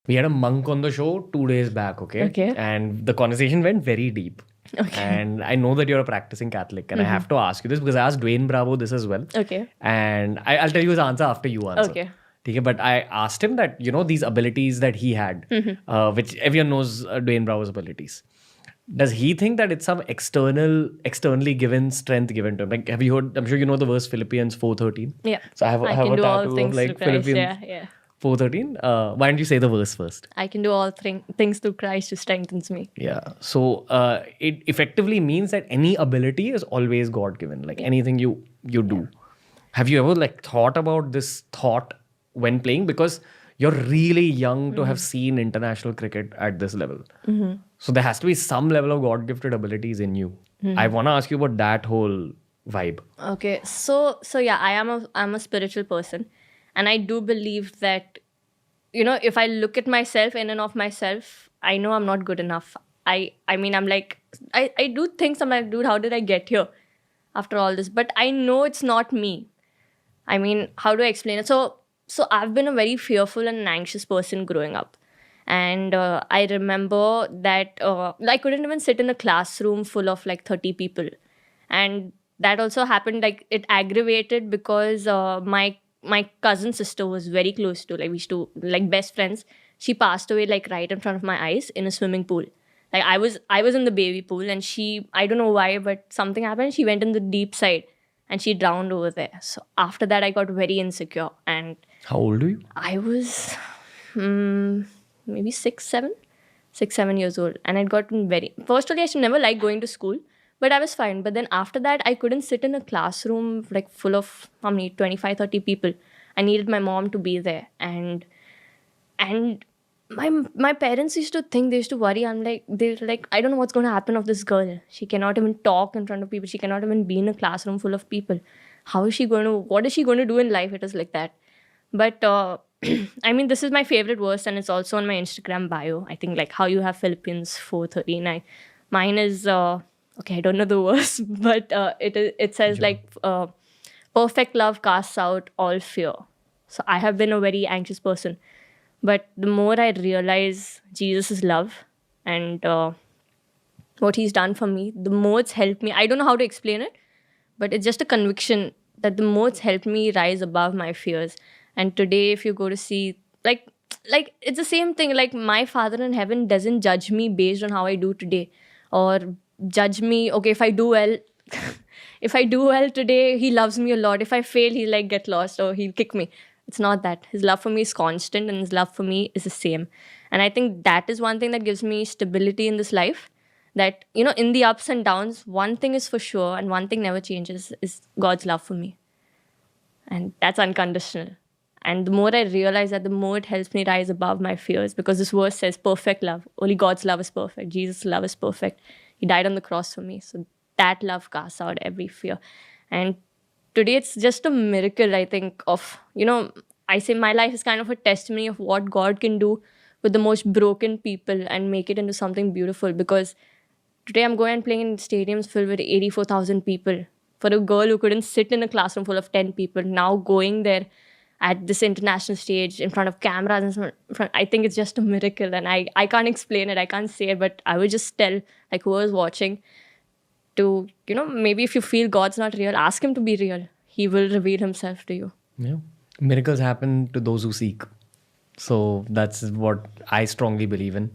We had a monk on the show 2 days back, okay? Okay. And the conversation went very deep. Okay. And I know that you're a practicing Catholic, and I have to ask you this because I asked Dwayne Bravo this as well. Okay. And I'll tell you his answer after you answer. Okay. Okay, but I asked him that, these abilities that he had, which everyone knows Dwayne Bravo's abilities. Does he think that it's some externally given strength given to him? Like, have you heard? I'm sure you know the verse Philippians 4:13. Yeah. So I have can a do all tattoo of things like through Christ. Philippians Yeah. 4:13. Why don't you say the verse first? I can do all things through Christ who strengthens me. Yeah. So it effectively means that any ability is always God given. Like anything you do. Have you ever thought about this thought when playing? Because you're really young to have seen international cricket at this level. So there has to be some level of God-gifted abilities in you. I want to ask you about that whole vibe. Okay. So yeah, I'm a spiritual person, and I do believe that, if I look at myself in and of myself, I know I'm not good enough. I mean, I'm like, I do things. I'm like, dude, how did I get here after all this? But I know it's not me. I mean, how do I explain it? So I've been a very fearful and anxious person growing up. And I remember that I couldn't even sit in a classroom full of 30 people. And that also happened, it aggravated because my cousin sister was very close to, we used to, best friends. She passed away right in front of my eyes in a swimming pool. I was in the baby pool, and she, I don't know why, but something happened. She went in the deep side and she drowned over there. So after that, I got very insecure. And how old are you? I was maybe 6-7 years old. And I'd gotten firstly, I should never like going to school, but I was fine. But then after that, I couldn't sit in a classroom full of 25-30 people. I needed my mom to be there. And my parents used to think, they used to worry. They're like, I don't know what's going to happen of this girl. She cannot even talk in front of people. She cannot even be in a classroom full of people. What is she going to do in life? It was like that. But I mean, this is my favorite verse, and it's also on my Instagram bio. I think how you have Philippians 4:39. Mine is, okay, I don't know the verse, but it says perfect love casts out all fear. So I have been a very anxious person. But the more I realize Jesus' love and what he's done for me, the more it's helped me. I don't know how to explain it, but it's just a conviction that the more it's helped me rise above my fears. And today, if you go to see, it's the same thing. My Father in heaven doesn't judge me based on how I do today, or judge me, okay, if I do well, if I do well today, he loves me a lot. If I fail, he'll get lost or he'll kick me. It's not that. His love for me is constant, and his love for me is the same. And I think that is one thing that gives me stability in this life. That, in the ups and downs, one thing is for sure, and one thing never changes, is God's love for me. And that's unconditional. And the more I realize that, the more it helps me rise above my fears, because this verse says perfect love. Only God's love is perfect. Jesus' love is perfect. He died on the cross for me. So that love casts out every fear. And today, it's just a miracle, I think, of, I say my life is kind of a testimony of what God can do with the most broken people and make it into something beautiful. Because today I'm going and playing in stadiums filled with 84,000 people. For a girl who couldn't sit in a classroom full of 10 people, now going there at this international stage in front of cameras and I think it's just a miracle. And I can't explain it, I can't say it, but I would just tell whoever's watching to, maybe if you feel God's not real, ask him to be real. He will reveal himself to you. Yeah. Miracles happen to those who seek. So that's what I strongly believe in.